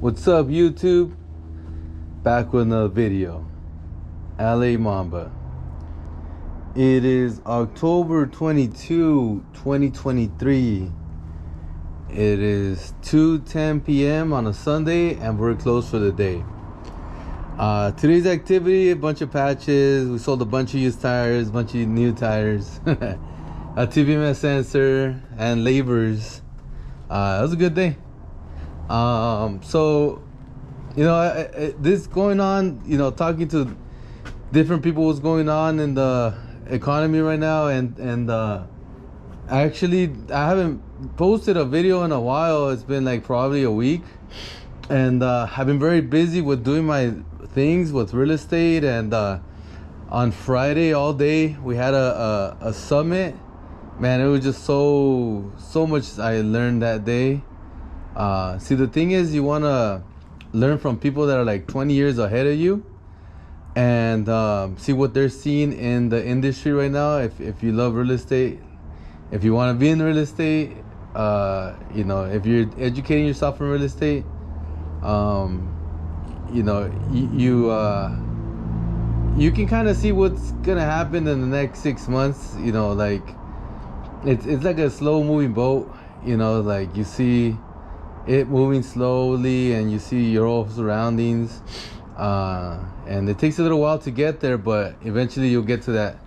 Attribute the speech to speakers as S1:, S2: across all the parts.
S1: What's up, YouTube? Back with another video. LA Mamba. It is October 22, 2023. It is 2:10 p.m. on a Sunday, and we're closed for the day. Today's activity: a bunch of patches. We sold a bunch of used tires, a bunch of new tires, a TVMS sensor, and labors. It was a good day. So, this going on, talking to different people, what's going on in the economy right now, and actually, I haven't posted a video in a while. It's been like probably a week, and I've been very busy with doing my things with real estate. And on Friday all day we had a summit. Man, it was just so much I learned that day. See, the thing is, you want to learn from people that are like 20 years ahead of you, and see what they're seeing in the industry right now. If you love real estate, if you want to be in real estate, if you're educating yourself in real estate, you can kind of see what's gonna happen in the next 6 months. It's like a slow moving boat. Like you see it moving slowly, and you see your whole surroundings, and it takes a little while to get there, but eventually you'll get to that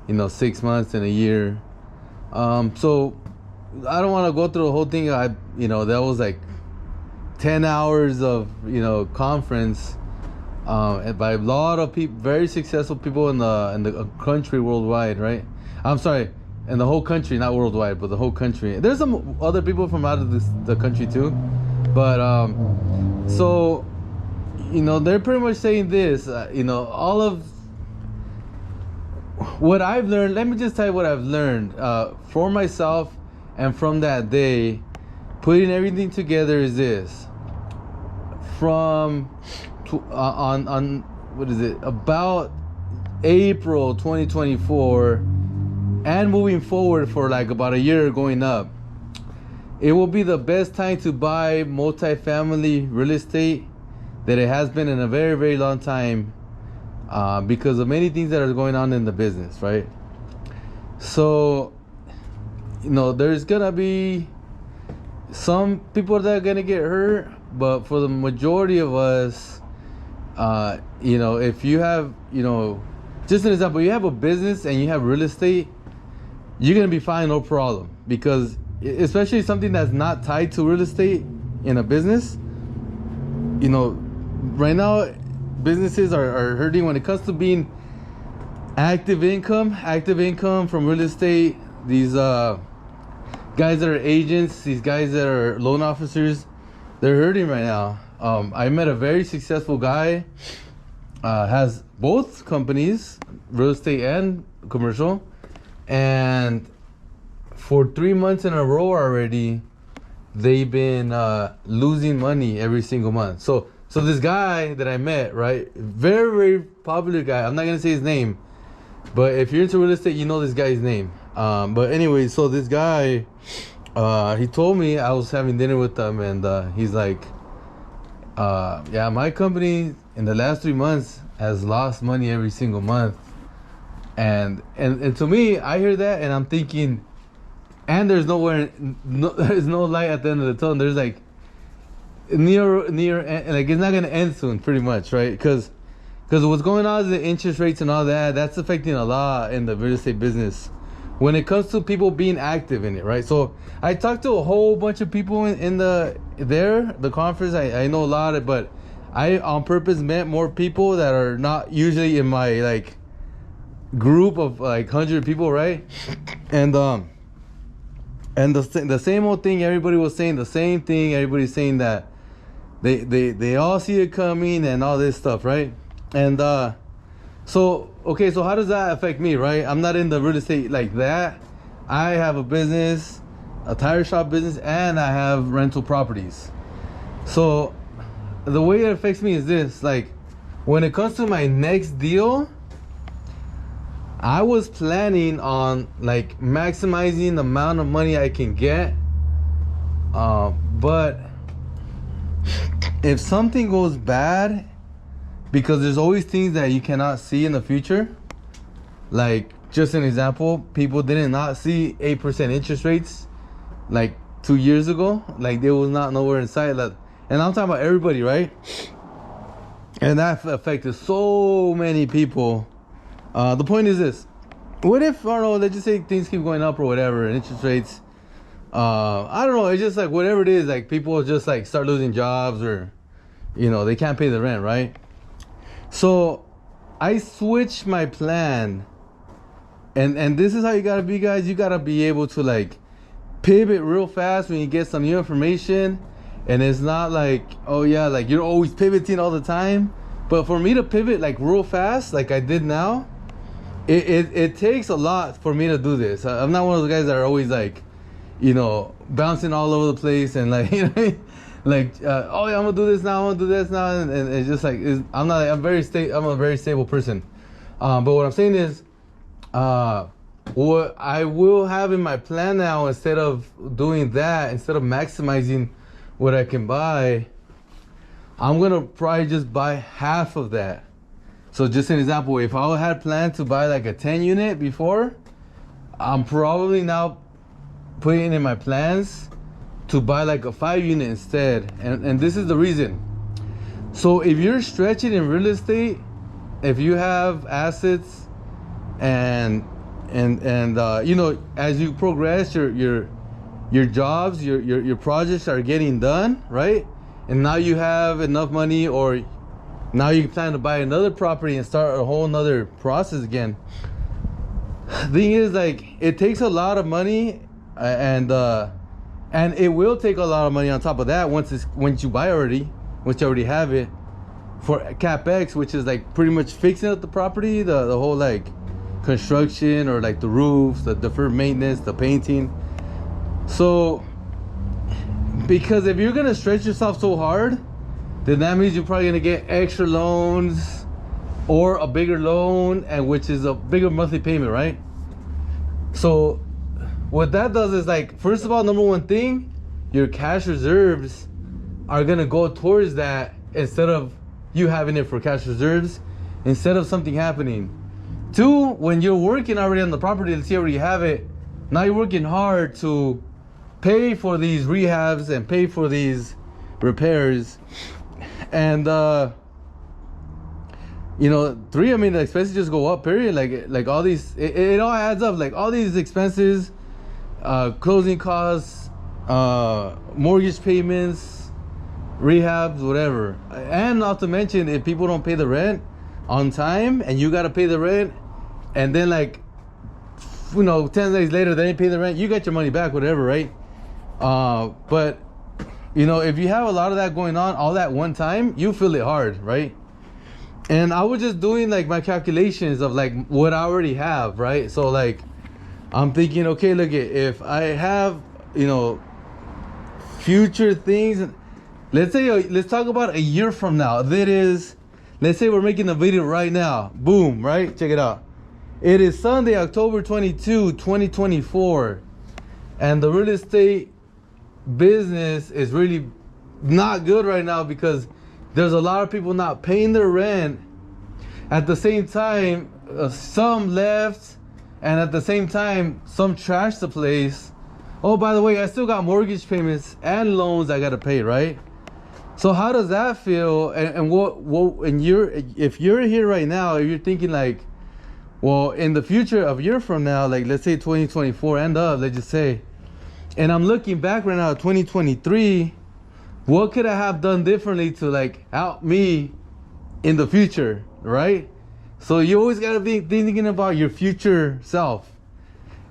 S1: 6 months and a year. So I don't want to go through the whole thing. That was like 10 hours of conference by a lot of people, very successful people in the country, worldwide, right? I'm sorry, in the whole country, not worldwide, but the whole country. There's some other people from out of the country too, but so they're pretty much saying this. All of what I've learned. Let me just tell you what I've learned for myself, and from that day, putting everything together is this. From on what is it, about April 2024 and moving forward for like about a year going up, it will be the best time to buy multifamily real estate that it has been in a very, very long time, because of many things that are going on in the business, right? So there's gonna be some people that are gonna get hurt, but for the majority of us, if you have, just an example, you have a business and you have real estate, you're gonna be fine, no problem. Because especially something that's not tied to real estate in a business, right now businesses are hurting when it comes to being active income from real estate. These guys that are agents, these guys that are loan officers, they're hurting right now. I met a very successful guy, has both companies, real estate and commercial, and for 3 months in a row already, they've been losing money every single month. So this guy that I met, right, very, very popular guy. I'm not gonna say his name, but if you're into real estate, you know this guy's name. But anyway, so this guy, he told me, I was having dinner with him, and he's like, yeah, my company in the last 3 months has lost money every single month. And to me, I hear that and I'm thinking, and there's there's no light at the end of the tunnel. There's like near, like it's not gonna end soon, pretty much, right? Because what's going on is the interest rates and all that. That's affecting a lot in the real estate business when it comes to people being active in it, right? So I talked to a whole bunch of people in the conference. I know a lot, but I on purpose met more people that are not usually in my like group of like 100 people, right? And the same old thing. Everybody was saying the same thing. Everybody's saying that they all see it coming and all this stuff, right? And so how does that affect me, right? I'm not in the real estate like that. I have a business, a tire shop business, and I have rental properties. So the way it affects me is this: like when it comes to my next deal, I was planning on like maximizing the amount of money I can get, but if something goes bad, because there's always things that you cannot see in the future. Like, just an example, people did not see 8% interest rates like 2 years ago. Like, they was not nowhere in sight. Like, and I'm talking about everybody, right? And that affected so many people. The point is this: what if, I don't know, let's just say things keep going up or whatever, and interest rates, I don't know, it's just like whatever it is, like people just like start losing jobs, or they can't pay the rent, right? So I switched my plan, and this is how you gotta be, guys. You gotta be able to like pivot real fast when you get some new information. And it's not like, oh yeah, like you're always pivoting all the time. But for me to pivot like real fast, like I did now, it takes a lot for me to do this. I'm not one of those guys that are always like, bouncing all over the place and like, like, oh yeah, I'm gonna do this now, I'm gonna do this now, and it's just like, I'm a very stable person. But what I'm saying is, what I will have in my plan now, instead of doing that, instead of maximizing what I can buy, I'm gonna probably just buy half of that. So just an example, if I had planned to buy like a 10 unit before, I'm probably now putting in my plans to buy like a 5 unit instead. And this is the reason. So if you're stretching in real estate, if you have assets and as you progress, your jobs, your projects are getting done, right? And now you have enough money, or now you plan to buy another property and start a whole nother process again. Thing is, like, it takes a lot of money, and it will take a lot of money on top of that once you already have it, for CapEx, which is like pretty much fixing up the property, the whole like construction, or like the roofs, the deferred maintenance, the painting. So, because if you're gonna stretch yourself so hard, then that means you're probably gonna get extra loans or a bigger loan, and which is a bigger monthly payment, right? So what that does is, like, first of all, number one thing, your cash reserves are gonna go towards that, instead of you having it for cash reserves, instead of something happening. Two, when you're working already on the property, let's say you already have it, now you're working hard to pay for these rehabs and pay for these repairs. And three, I mean, the expenses just go up, period. Like all these, it all adds up. Like all these expenses, closing costs, mortgage payments, rehabs, whatever. And not to mention, if people don't pay the rent on time, and you gotta pay the rent, and then 10 days later they didn't pay the rent, you get your money back, whatever, right? But if you have a lot of that going on all at one time, you feel it hard, right? And I was just doing like my calculations of like what I already have, right? So like I'm thinking, okay, look, if I have future things, let's talk about a year from now. That is, let's say we're making a video right now, boom, right? Check it out. It is Sunday, October 22, 2024, and the real estate business is really not good right now, because there's a lot of people not paying their rent. At the same time, some left, and at the same time, some trashed the place. Oh, by the way, I still got mortgage payments and loans I gotta pay, right? So how does that feel? And if you're here right now, if you're thinking like, well, in the future, a year from now, like let's say 2024 end up, let's just say, and I'm looking back right now at 2023, what could I have done differently to like help me in the future, right? So you always gotta be thinking about your future self.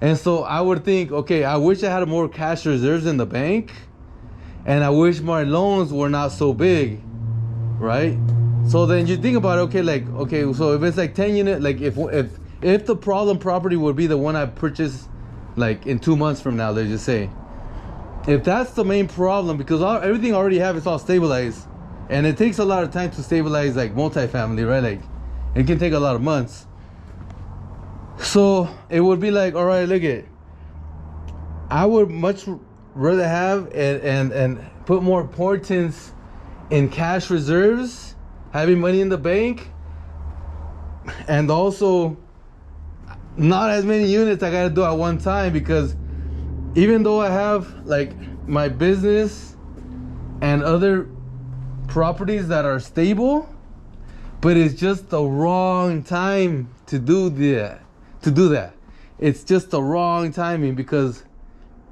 S1: And so I would think, okay, I wish I had more cash reserves in the bank, and I wish my loans were not so big, right? So then you think about, okay, so if it's like 10 unit, like if the problem property would be the one I purchased like in 2 months from now, let's just say, if that's the main problem, because everything I already have is all stabilized, and it takes a lot of time to stabilize like multifamily, right? Like it can take a lot of months. So it would be like, all right, I would much rather have and put more importance in cash reserves, having money in the bank, and also not as many units I gotta do at one time, because even though I have like my business and other properties that are stable, but it's just the wrong time to do that. It's just the wrong timing, because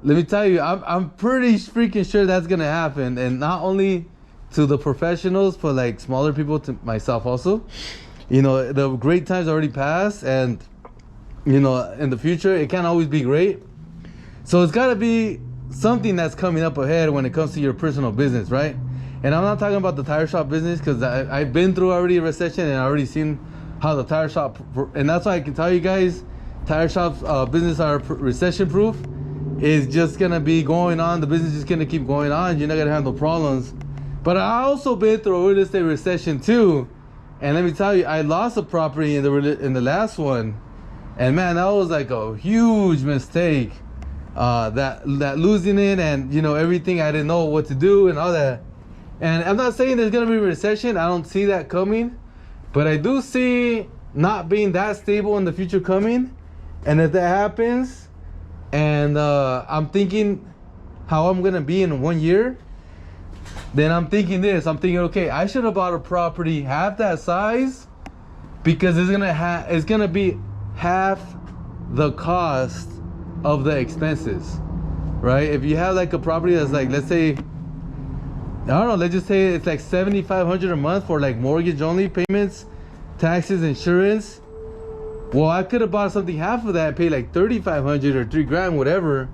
S1: let me tell you, I'm pretty freaking sure that's gonna happen, and not only to the professionals, but like smaller people, to myself also. You know, the great times already passed, and you know, in the future it can't always be great. So it's gotta be something that's coming up ahead when it comes to your personal business, right? And I'm not talking about the tire shop business, because I've been through already a recession, and I already seen how the tire shop, and that's why I can tell you guys, tire shops business are recession proof. Is just gonna be going on. The business is gonna keep going on. You're not gonna have no problems. But I also been through a real estate recession too, and let me tell you, I lost a property in the last one, and man, that was like a huge mistake. That losing it, and you know, everything, I didn't know what to do and all that. And I'm not saying there's gonna be a recession. I don't see that coming, but I do see not being that stable in the future coming. And if that happens, and I'm thinking how I'm gonna be in 1 year, then I'm thinking this. I'm thinking, okay, I should have bought a property half that size, because it's gonna be half the cost of the expenses, right? If you have like a property that's like, let's say, I don't know, let's just say it's like $7,500 a month for like mortgage only payments, taxes, insurance. Well, I could have bought something half of that and paid like $3,500 or $3,000, whatever,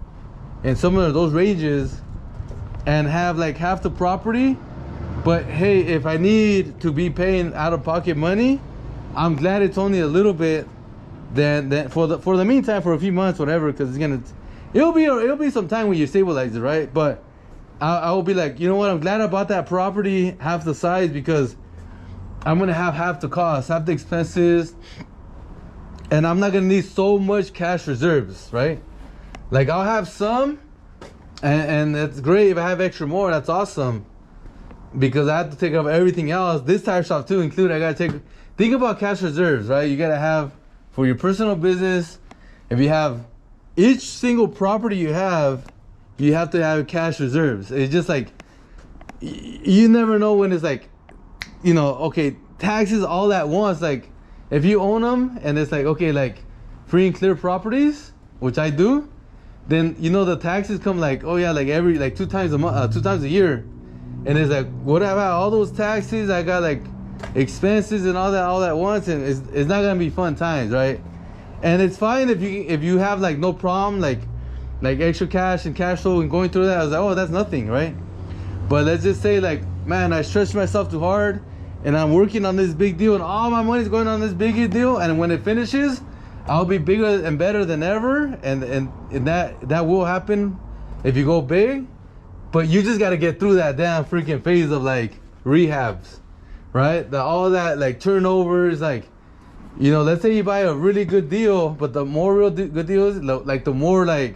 S1: in some of those ranges, and have like half the property. But hey, if I need to be paying out of pocket money, I'm glad it's only a little bit. Then for the meantime, for a few months, whatever, because it'll be some time when you stabilize it, right? But I will be like, you know what? I'm glad I bought that property half the size, because I'm gonna have half the cost, half the expenses, and I'm not gonna need so much cash reserves, right? Like I'll have some, and that's great. If I have extra more, that's awesome, because I have to take care of everything else. This tire shop too included. I gotta think about cash reserves, right? You gotta have for your personal business. If you have each single property you have to have cash reserves. It's just like, you never know when it's like, you know, okay, taxes all at once. Like if you own them and it's like, okay, like free and clear properties, which I do, then you know the taxes come like, oh yeah, like every like 2 times a month, 2 times a year, and it's like, what about all those taxes? I got like expenses and all that all at once, and it's not gonna be fun times, right? And it's fine if you have like no problem, like extra cash and cash flow and going through that. I was like, oh, that's nothing, right? But let's just say like, man, I stretched myself too hard, and I'm working on this big deal, and all my money's going on this big deal, and when it finishes, I'll be bigger and better than ever, and that will happen if you go big. But you just got to get through that damn freaking phase of like rehabs, right? All that like turnovers, like, you know, let's say you buy a really good deal, but the more good deals, like the more like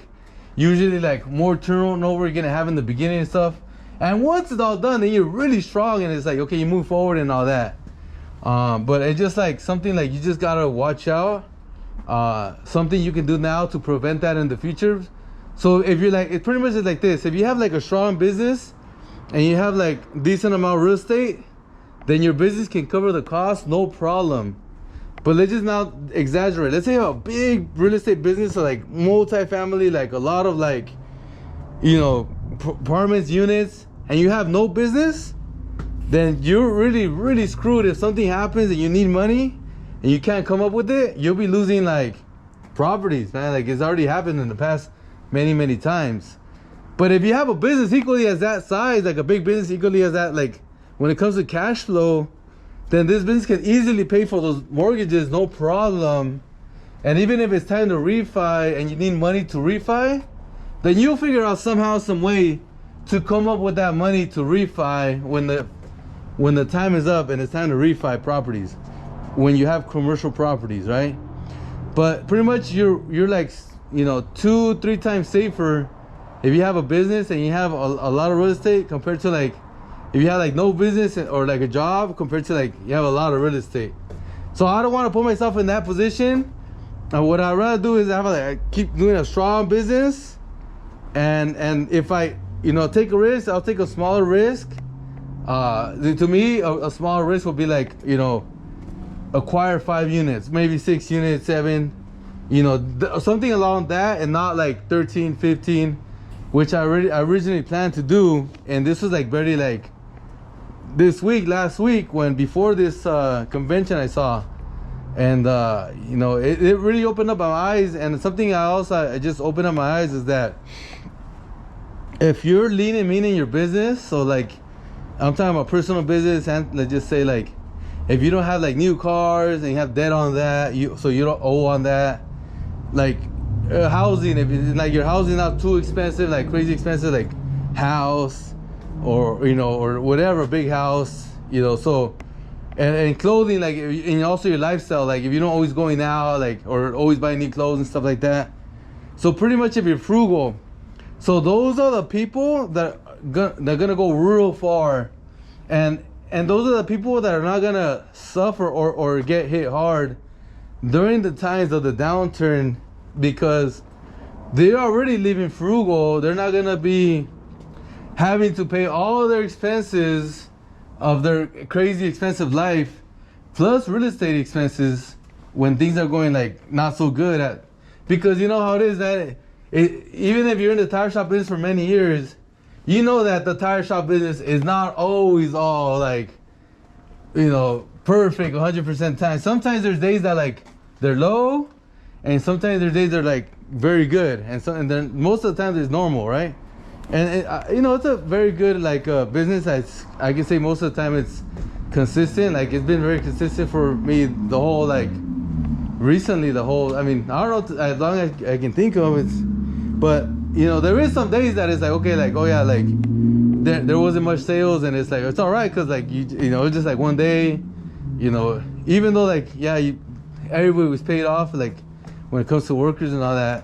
S1: usually like more turnover you're gonna have in the beginning and stuff. And once it's all done, then you're really strong, and it's like, okay, you move forward and all that. But it's just like something like you just gotta watch out. Something you can do now to prevent that in the future. So if you're like, it pretty much is like this. If you have like a strong business and you have like decent amount of real estate, then your business can cover the cost, no problem. But let's just not exaggerate. Let's say you have a big real estate business, so like multi-family, like a lot of like, you know, apartments, units, and you have no business, then you're really, really screwed. If something happens and you need money and you can't come up with it, you'll be losing like properties, man. Like it's already happened in the past many times. But if you have a business equally as that size, like a big business equally as that, like when it comes to cash flow, then this business can easily pay for those mortgages, no problem. And even if it's time to refi and you need money to refi, then you'll figure out somehow, some way to come up with that money to refi when the time is up and it's time to refi properties, when you have commercial properties, right? But pretty much you're like, you know, 2-3 times safer if you have a business and you have a lot of real estate compared to like if you have like no business or like a job compared to like you have a lot of real estate. So I don't want to put myself in that position. And what I'd rather do is I keep doing a strong business, and if I take a risk, I'll take a smaller risk. To me, a smaller risk would be like acquire 5 units, maybe 6 units, 7, something along that, and not like 13, 15, which I originally planned to do. And this was like very like last week, when before this convention I saw. And it really opened up my eyes. And something I just opened up my eyes is that if you're lean and mean in your business, so like I'm talking about personal business, and let's just say like if you don't have like new cars and you have debt on that, so you don't owe on that, like housing, if it's like your housing not too expensive, like crazy expensive, like house or or whatever, big house, so. And clothing, like, and also your lifestyle, like if you don't always going out, like, or always buying new clothes and stuff like that. So pretty much if you're frugal, so those are the people that they're gonna go real far, and those are the people that are not gonna suffer or get hit hard during the times of the downturn, because they're already living frugal. They're not gonna be having to pay all their expenses of their crazy expensive life, plus real estate expenses when things are going like not so good because you know how it is that even if you're in the tire shop business for many years, you know that the tire shop business is not always all like perfect 100% time. Sometimes there's days that like they're low, and sometimes there's days they're like very good, and then most of the time it's normal, right? And it's a very good like business. I can say most of the time it's consistent. Like it's been very consistent for me the whole recently. I mean, I don't know, as long as I can think of it. But there is some days that it's like, okay, like, oh yeah, like there wasn't much sales, and it's like it's all right, because like it's just like one day, even though like everybody was paid off, like when it comes to workers and all that,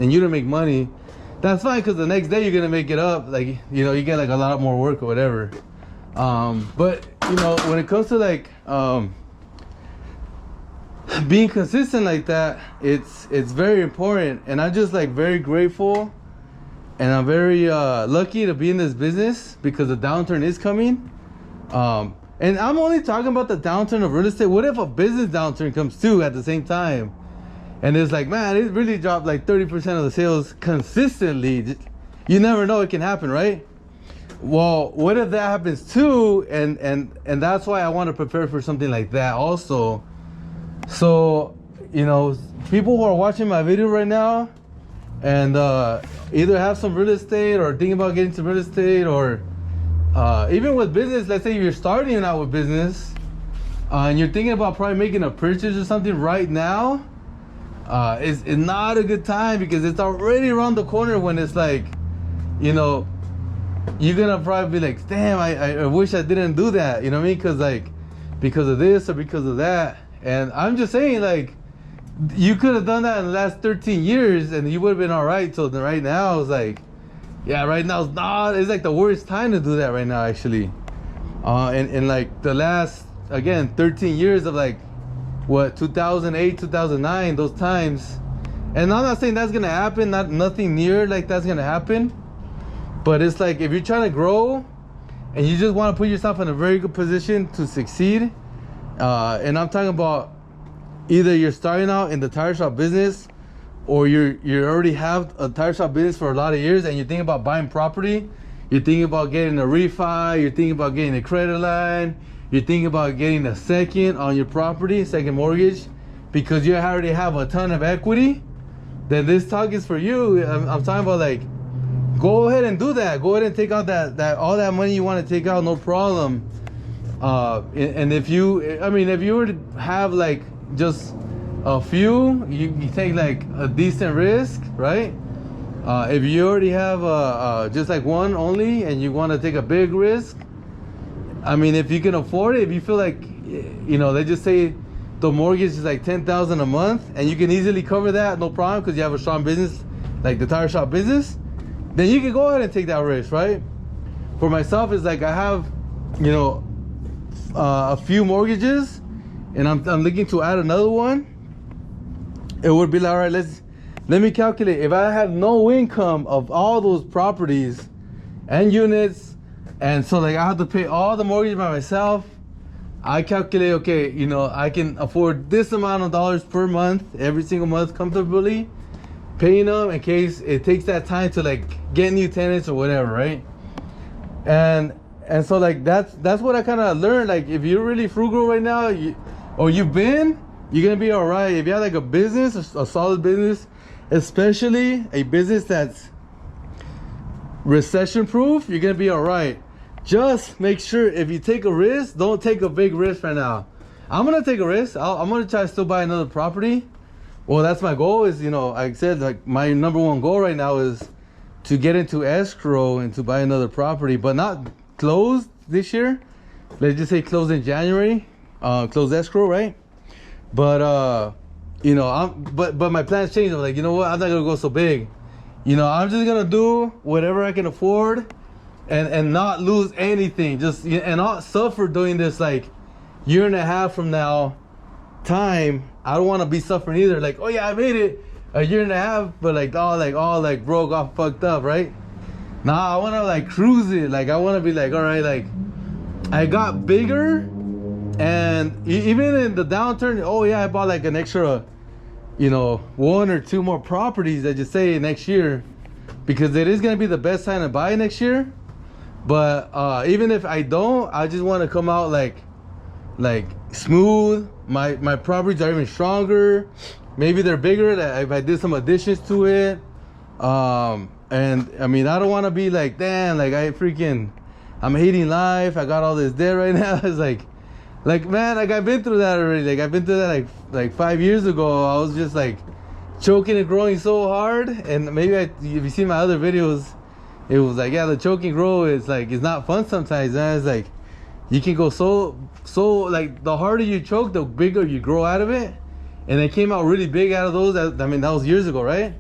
S1: and you didn't make money. That's fine, because the next day you're gonna make it up, like you get like a lot more work or whatever. But when it comes to like being consistent like that, it's very important. And I'm just like very grateful, and I'm very lucky to be in this business, because the downturn is coming. And I'm only talking about the downturn of real estate. What if a business downturn comes too at the same time? And it's like, man, it really dropped like 30% of the sales consistently. You never know, it can happen, right? Well, what if that happens too? And that's why I want to prepare for something like that also. So, people who are watching my video right now and either have some real estate or thinking about getting to real estate, or even with business, let's say you're starting out with business and you're thinking about probably making a purchase or something right now. It's not a good time, because it's already around the corner when it's like, you're gonna probably be like, damn, I wish I didn't do that, because of this or because of that. And I'm just saying, like, you could have done that in the last 13 years and you would have been all right. So right now it's like, yeah, right now it's like the worst time to do that right now, actually. And like the last, again, 13 years of like, 2008, 2009, those times. And I'm not saying that's gonna happen, nothing near like that's gonna happen, but it's like if you're trying to grow and you just want to put yourself in a very good position to succeed, and I'm talking about either you're starting out in the tire shop business, or you already have a tire shop business for a lot of years and you're thinking about buying property, you're thinking about getting a refi, you're thinking about getting a credit line, you're thinking about getting a second on your property, second mortgage, because you already have a ton of equity, then this talk is for you. I'm talking about like, go ahead and do that. Go ahead and take out that all that money you want to take out, no problem. And if you were to have like just a few, you take like a decent risk, right? If you already have just like one only and you want to take a big risk, I mean, if you can afford it, if you feel like, they just say the mortgage is like $10,000 a month and you can easily cover that, no problem, because you have a strong business like the tire shop business, then you can go ahead and take that risk, right? for myself is like I have, you know, a few mortgages, and I'm looking to add another one. It would be like, all right, let me calculate. If I have no income of all those properties and units, and so like I have to pay all the mortgage by myself, I calculate, okay, you know, I can afford this amount of dollars per month, every single month comfortably, paying them in case it takes that time to like get new tenants or whatever, right? And so like that's what I kind of learned. Like if you're really frugal right now, you're gonna be all right. If you have like a business, a solid business, especially a business that's recession proof, you're gonna be all right. Just make sure if you take a risk, don't take a big risk right now. I'm gonna take a risk. I'm gonna try to still buy another property. Well, that's my goal. Is, you know, like I said, like my number one goal right now is to get into escrow and to buy another property, but not close this year. Let's just say close in January, close escrow, right? But you know, but my plans changed. I'm like, you know what? I'm not gonna go so big. You know, I'm just gonna do whatever I can afford, and not lose anything. Just and not suffer doing this like year and a half from now time. I don't want to be suffering either. Like, oh yeah, I made it a year and a half, but like all broke off, fucked up, right? Nah, I want to like cruise it. Like I want to be like, all right, like I got bigger, and even in the downturn, oh yeah, I bought like an extra, you know, 1 or 2 more properties that just say next year, because it is gonna be the best time to buy next year. But even if I don't, I just want to come out like smooth. My properties are even stronger. Maybe they're bigger if I did some additions to it. And I mean, I don't want to be like, damn, like I'm hating life. I got all this debt right now. It's like man, like I've been through that already. Like I've been through that like 5 years ago. I was just like choking and growing so hard. And maybe if you see my other videos, it was like, yeah, the choke and grow is like, it's not fun sometimes, man. It's like you can go so like the harder you choke, the bigger you grow out of it. And it came out really big out of those. I mean, that was years ago, right?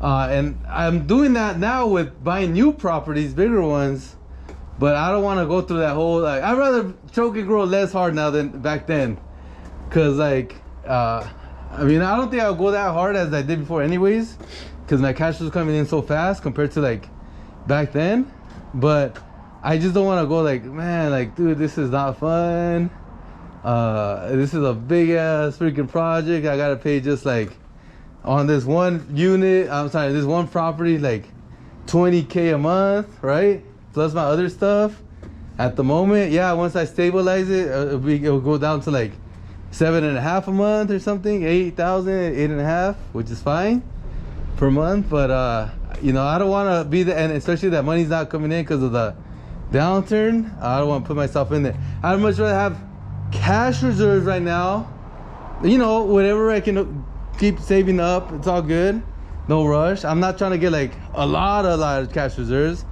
S1: And I'm doing that now with buying new properties, bigger ones. But I don't want to go through that whole, like, I'd rather choke and grow less hard now than back then. Cause like, I mean, I don't think I'll go that hard as I did before anyways. Cause my cash was coming in so fast compared to like back then. But I just don't want to go like, man, like, dude, this is not fun. This is a big ass freaking project. I gotta pay just like on this one unit, this one property, like $20K a month, right? Plus my other stuff. At the moment, yeah, once I stabilize it, it'll go down to like 7.5 a month or something, 8,000, 8.5, which is fine per month. But you know, I don't want to be and especially that money's not coming in because of the downturn. I don't want to put myself in there. I'd much rather have cash reserves right now, you know, whatever I can keep saving up. It's all good, no rush. I'm not trying to get like a lot of cash reserves,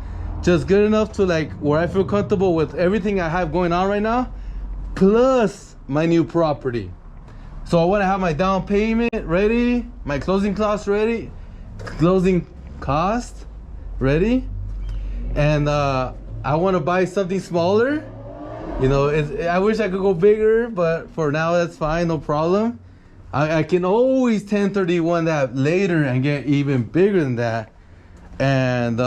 S1: just good enough to like where I feel comfortable with everything I have going on right now, plus my new property. So I want to have my down payment ready, my closing costs ready, and I want to buy something smaller. You know, I wish I could go bigger, but for now that's fine, no problem. I can always 1031 that later and get even bigger than that, and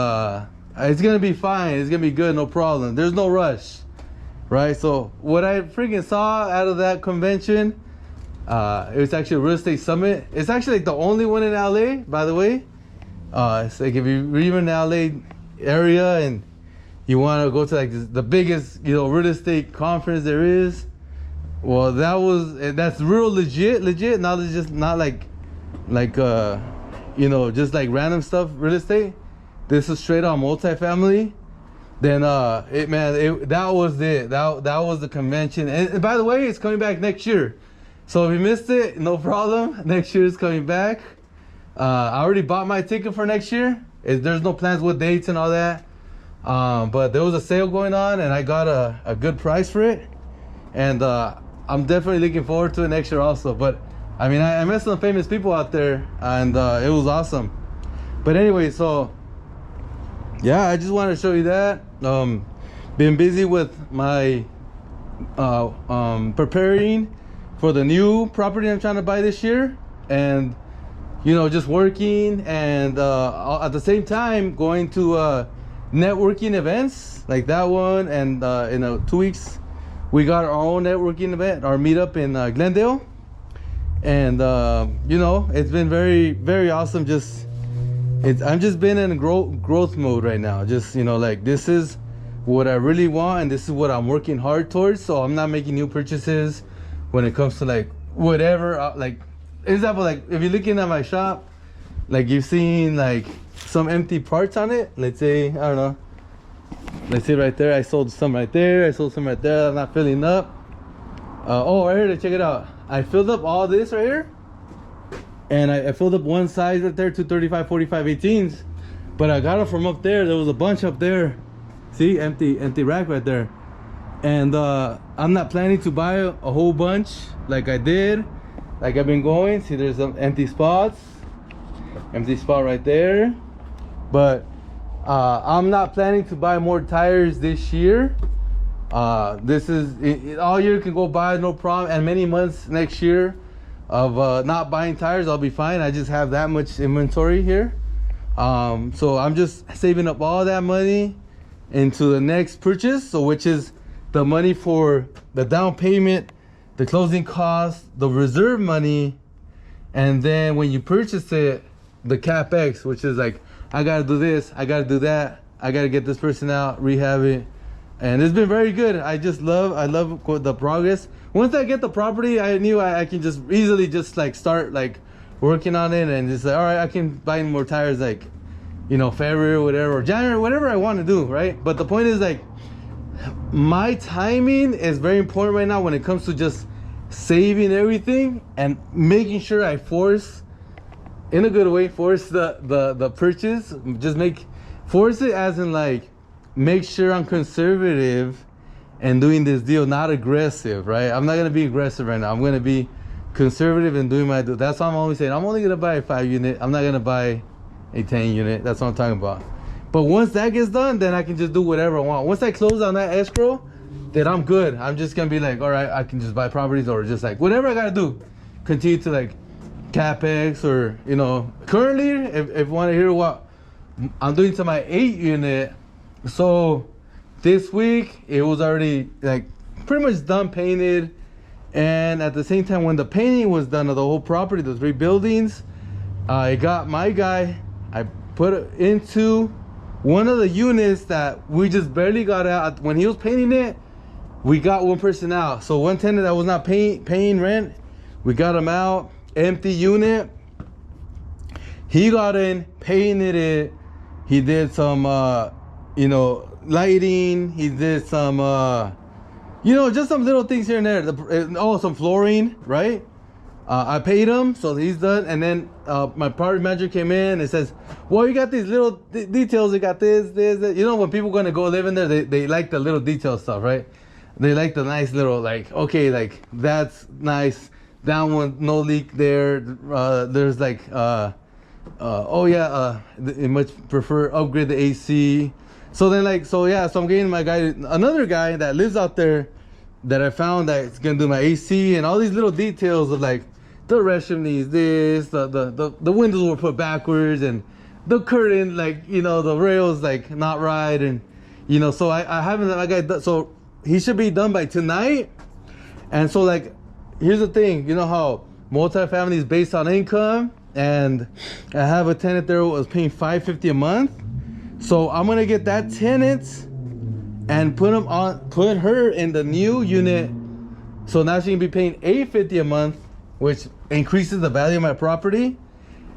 S1: it's gonna be fine. It's gonna be good, no problem. There's no rush, right? So what I freaking saw out of that convention, it was actually a real estate summit. It's actually like the only one in LA, by the way. It's like if you're even in the LA area and you want to go to like the biggest, you know, real estate conference there is, well, that's real legit. Not just not like you know, just like random stuff, real estate. This is straight on multifamily. Then that was it. That was the convention. And by the way, it's coming back next year. So if you missed it, no problem. Next year is coming back. I already bought my ticket for next year. There's no plans with dates and all that. But there was a sale going on and I got a good price for it. And I'm definitely looking forward to it next year also. But I mean, I met some famous people out there and it was awesome. But anyway, so yeah, I just want to show you that. Been busy with my preparing for the new property I'm trying to buy this year, and just working, and at the same time going to networking events like that one. And in 2 weeks we got our own networking event, our meetup in Glendale. And it's been very, very awesome. I'm just been in growth mode right now. Just like, this is what I really want, and this is what I'm working hard towards. So I'm not making new purchases when it comes to like whatever. Like, example, like if you're looking at my shop, like you've seen like some empty parts on it. Let's say, I don't know, let's say right there, I sold some right there, I sold some right there. I'm not filling up. Oh, right here, check it out. I filled up all this right here, and I filled up one size right there, 235 45 18s, but I got it from up there. There was a bunch up there. See, empty rack right there. And I'm not planning to buy a whole bunch like I did, like I've been going. See, there's some empty spot right there. But I'm not planning to buy more tires this year. This is all year, can go buy, no problem. And many months next year of not buying tires, I'll be fine. I just have that much inventory here. So I'm just saving up all that money into the next purchase, so which is the money for the down payment, the closing costs, the reserve money, and then when you purchase it, the capex, which is like, I gotta do this, I gotta do that, I gotta get this person out, rehab it. And it's been very good. I love the progress. Once I get the property, I knew I can just easily just like start like working on it, and just like, all right, I can buy more tires like February or whatever, or January, whatever I want to do, right? But the point is, like, my timing is very important right now when it comes to just saving everything and making sure I force, in a good way, force the purchase. Just force it as in like, make sure I'm conservative and doing this deal, not aggressive, right? I'm not gonna be aggressive right now. I'm gonna be conservative and doing my deal. That's why I'm always saying I'm only gonna buy a 5 unit. I'm not gonna buy a 10 unit. That's what I'm talking about. But once that gets done, then I can just do whatever I want. Once I close on that escrow, then I'm good. I'm just gonna be like, all right, I can just buy properties, or just like whatever I gotta do, continue to like capex, or currently, if you want to hear what I'm doing to my 8 unit. So this week it was already like pretty much done, painted, and at the same time when the painting was done of the whole property, the 3 buildings, I got my guy, I put it into one of the units that we just barely got out. When he was painting it, we got one person out. So one tenant that was not paying rent, we got him out. Empty unit, he got in, painted it, he did some lighting, he did some just some little things here and there, some flooring, right? I paid him, so he's done. And then my property manager came in and says, well, you got these little details, you got this. When people gonna go live in there, they like the little detail stuff, right? They like the nice little, like, okay, like that's nice, that one, no leak there. There's like they much prefer upgrade the AC. So then so I'm getting my guy, another guy that lives out there, that I found that's gonna do my AC and all these little details of like, the restroom needs this, the windows were put backwards, and the curtain, like, the rails like not right, and so I haven't, that guy, so he should be done by tonight. And so, like, here's the thing, how multifamily is based on income, and I have a tenant there who was paying $550 a month. So I'm gonna get that tenant and put her in the new unit, so now she can be paying $850 a month, which increases the value of my property.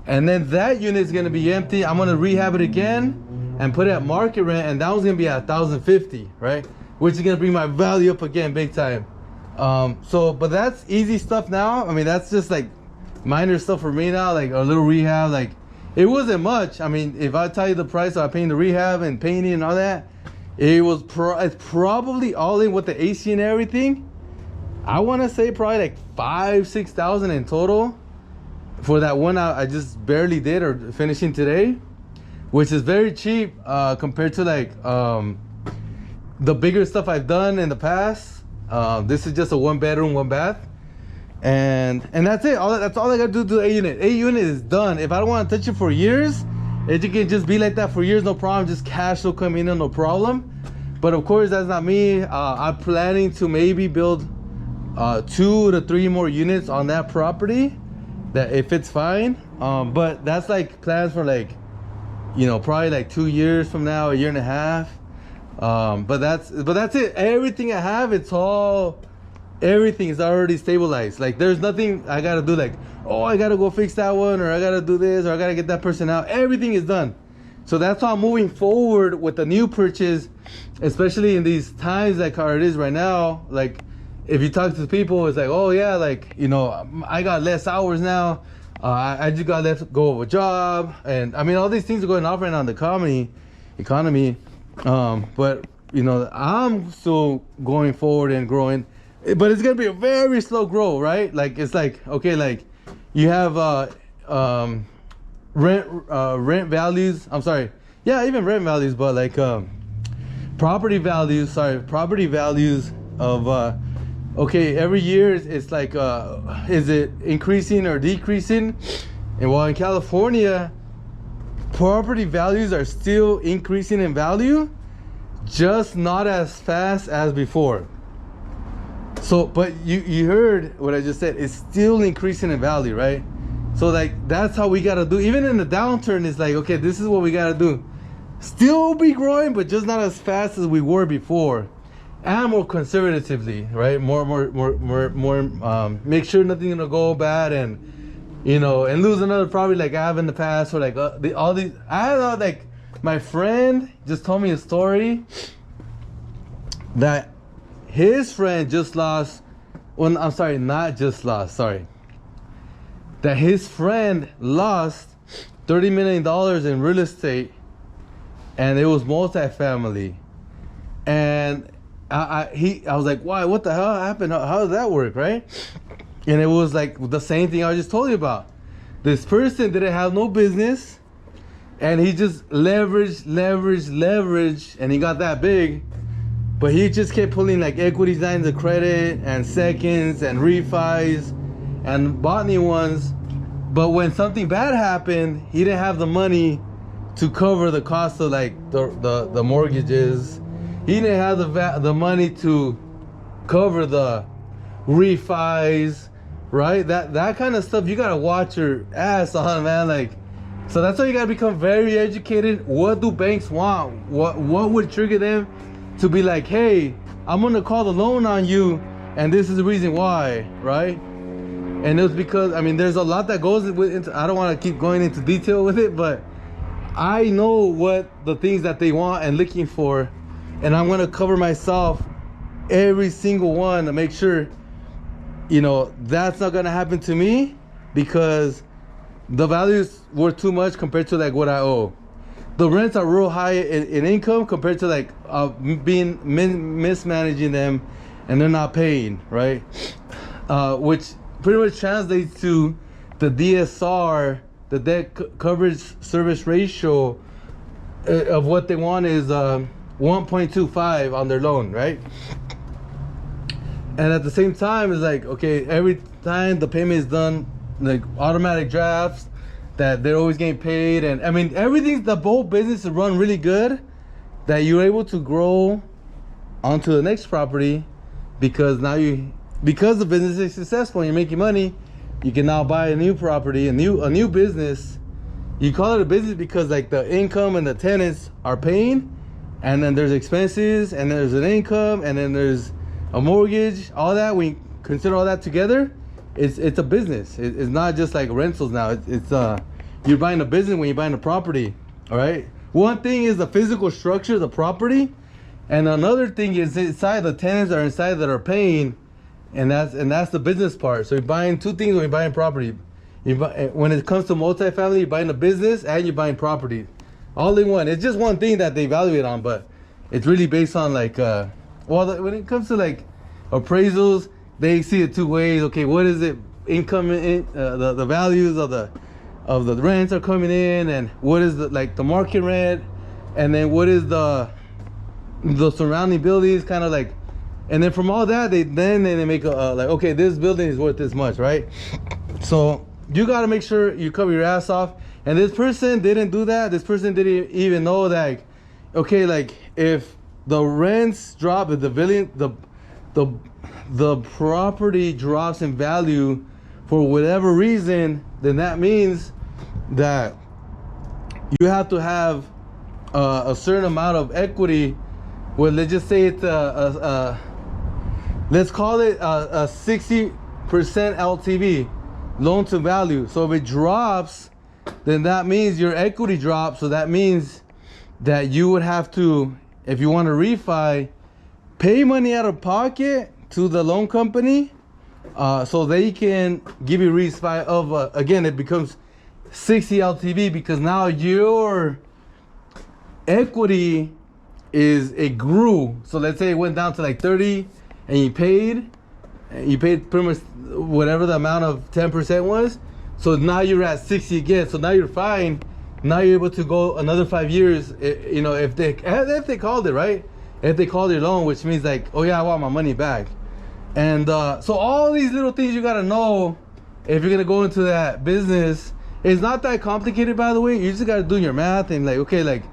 S1: And then that unit is gonna be empty. I'm gonna rehab it again and put it at market rent, and that was gonna be at $1,050, right? Which is gonna bring my value up again big time. But that's easy stuff now. I mean, that's just like minor stuff for me now, like a little rehab. Like, it wasn't much. I mean, if I tell you the price I paying the rehab and painting and all that, it's probably all in with the AC and everything. I want to say probably like $5,000-$6,000 in total for that one I just barely did, or finishing today. which is very cheap compared to like the bigger stuff I've done in the past. This is just a 1 bedroom, 1 bath, and that's it. That's all I gotta do to the A unit. A unit is done. If I don't want to touch it for years, it can just be like that for years, no problem. Just cash will come in, no problem. But of course, that's not me. I'm planning to maybe build 2 to 3 more units on that property, that if it's fine. But that's like plans for like, you know, probably like 2 years from now, 1.5 years. But that's it. Everything I have, everything is already stabilized. Like there's nothing I gotta do, like, oh, I gotta go fix that one, or I gotta do this, or I gotta get that person out. Everything is done. So that's why I'm moving forward with the new purchase, especially in these times like how it is right now. Like if you talk to the people, it's like, oh yeah, like, you know, I got less hours now. I just got let go of a job, and I mean all these things are going off right now in the economy. But you know, I'm still going forward and growing, but it's gonna be a very slow grow, right? Like it's like, okay, like you have rent values. I'm sorry, yeah, even rent values, but like property values of okay, every year it's like is it increasing or decreasing? And while in California, property values are still increasing in value, just not as fast as before. So, but you heard what I just said. It's still increasing in value, right? So like that's how we gotta do. Even in the downturn, it's like, okay, this is what we gotta do. Still be growing, but just not as fast as we were before, and more conservatively, right? More. Make sure nothing's gonna go bad, and you know, and lose another property like I have in the past, or like all these. I don't know, like my friend just told me a story that his friend just lost. Well, I'm sorry, not just lost. Sorry. That his friend lost $30 million in real estate, and it was multifamily. And I was like, why? What the hell happened? How does that work, right? And it was like the same thing I just told you about. This person didn't have no business, and he just leveraged, and he got that big. But he just kept pulling like equity lines of credit and seconds and refis and bought new ones. But when something bad happened, he didn't have the money to cover the cost of like the mortgages. He didn't have the money to cover the refis, right? That kind of stuff, you gotta watch your ass on, man. Like, so that's why you gotta become very educated. What do banks want? What would trigger them to be like, hey, I'm gonna call the loan on you, and this is the reason why, right? And it was because, I mean, there's a lot that goes into, I don't want to keep going into detail with it, but I know what the things that they want and looking for, and I'm gonna cover myself every single one to make sure, you know, that's not gonna happen to me, because the values were too much compared to like what I owe. The rents are real high in income compared to like being mismanaging them, and they're not paying, right? Which pretty much translates to the DSR, the debt coverage service ratio of what they want is 1.25 on their loan, right? And at the same time, it's like, okay, every time the payment is done, like automatic drafts, that they're always getting paid. And I mean, everything, the whole business is run really good, that you're able to grow onto the next property, because now because the business is successful and you're making money, you can now buy a new property, a new business. You call it a business because like the income and the tenants are paying, and then there's expenses, and there's an income, and then there's a mortgage. All that, we consider all that together, it's a business. It's not just like rentals now. It's you're buying a business when you're buying a property. All right. One thing is the physical structure of the property, and another thing is inside the tenants are inside that are paying. And that's the business part. So you're buying two things when you're buying property. When it comes to multifamily, you're buying a business and you're buying property, all in one. It's just one thing that they evaluate on, but it's really based on like, when it comes to like appraisals, they see it two ways. Okay, what is it? Income, the values of the of the rents are coming in, and what is the market rent, and then what is the surrounding buildings, kind of like, and then from all that they make a like, okay, this building is worth this much, right? So you got to make sure you cover your ass off. And this person didn't do that. This person didn't even know that, okay, like if the rents drop, if the property drops in value for whatever reason, then that means that you have to have a certain amount of equity. Well, let's just say it's let's call it a 60% LTV, loan to value. So if it drops, then that means your equity drops. So that means that you would have to, if you want to refi, pay money out of pocket to the loan company, so they can give you refi of again, it becomes 60 LTV, because now your equity it grew. So let's say it went down to like 30, and you paid pretty much whatever the amount of 10% was. So now you're at 60 again. So now you're fine. Now you're able to go another 5 years. You know, if they called it, right? If they called your loan, which means like, oh yeah, I want my money back. And so all these little things you gotta know if you're gonna go into that business. It's not that complicated, by the way. You just gotta do your math and like, okay, like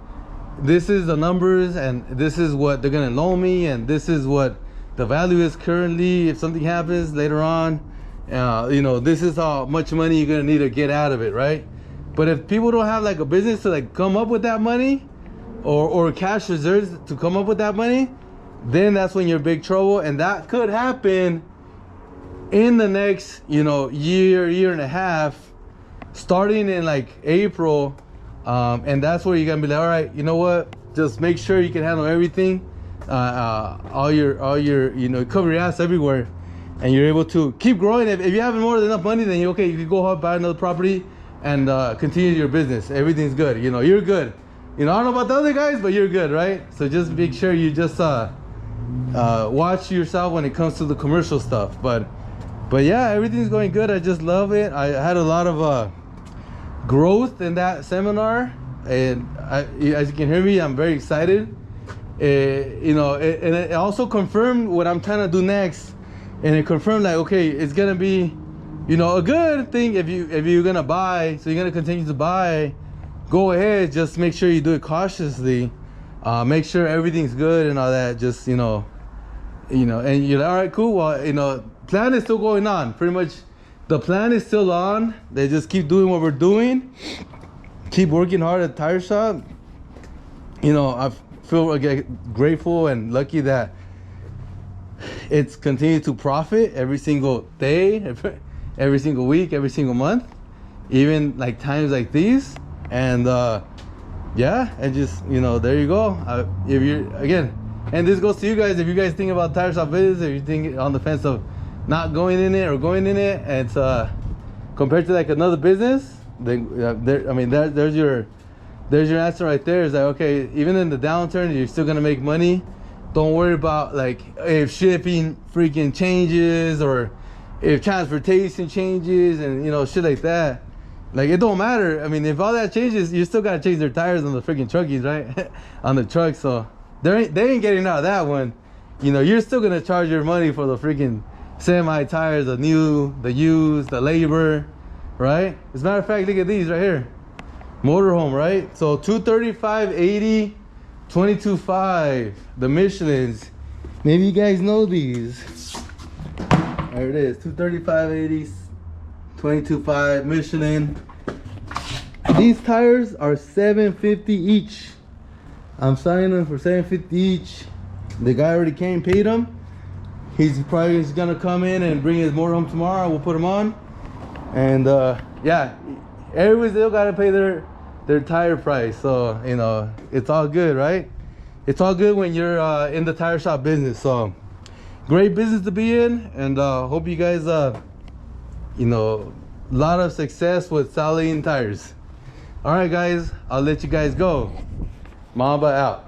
S1: this is the numbers, and this is what they're gonna loan me, and this is what the value is currently. If something happens later on, you know, this is how much money you're gonna need to get out of it, right? But if people don't have like a business to like come up with that money, or cash reserves to come up with that money, then that's when you're in big trouble. And that could happen in the next, you know, year and a half, starting in like April. And that's where you're gonna be like, all right, you know what, just make sure you can handle everything, all your you know, cover your ass everywhere, and you're able to keep growing. If you have more than enough money, then you can go out, buy another property, and continue your business. Everything's good, you know, you're good. You know, I don't know about the other guys, but you're good, right? So just make sure you just watch yourself when it comes to the commercial stuff. But yeah, everything's going good. I just love it. I had a lot of growth in that seminar, and as you can hear me, I'm very excited. You know, and it also confirmed what I'm trying to do next, and it confirmed like, okay, it's gonna be, you know, a good thing if you're gonna buy. So you're gonna continue to buy, go ahead, just make sure you do it cautiously, make sure everything's good and all that. Just, you know, and you're like, all right, cool, well, you know, plan is still going on. Pretty much the plan is still on. They just keep doing what we're doing, keep working hard at the tire shop. You know, I feel grateful and lucky that it's continued to profit every single day, every single week, every single month, even like times like these. And yeah, and just, you know, there you go. If you're, again, and this goes to you guys, if you guys think about tire shop business, if you think on the fence of not going in it or going in it, and it's compared to like another business, then I mean, there's your answer right there. Is like, okay, even in the downturn, you're still gonna make money. Don't worry about like if shipping freaking changes, or if transportation changes, and you know, shit like that. Like, it don't matter. I mean, if all that changes, you still gotta change their tires on the freaking truckies, right? On the truck. So they ain't getting out of that one. You know, you're still gonna charge your money for the freaking semi tires, the new, the used, the labor, right? As a matter of fact, look at these right here, motorhome, right? So 235/80, 22.5, the Michelins. Maybe you guys know these. There it is, 235/80, 22.5 Michelin. These tires are $750 each. I'm selling them for $750 each. The guy already came, paid them. He's probably just gonna come in and bring his motor home tomorrow. We'll put them on, and yeah, everybody's still gotta pay their tire price. So, you know, it's all good, right? It's all good when you're in the tire shop business. So great business to be in, and hope you guys you know, a lot of success with selling tires. All right, guys, I'll let you guys go. Mamba out.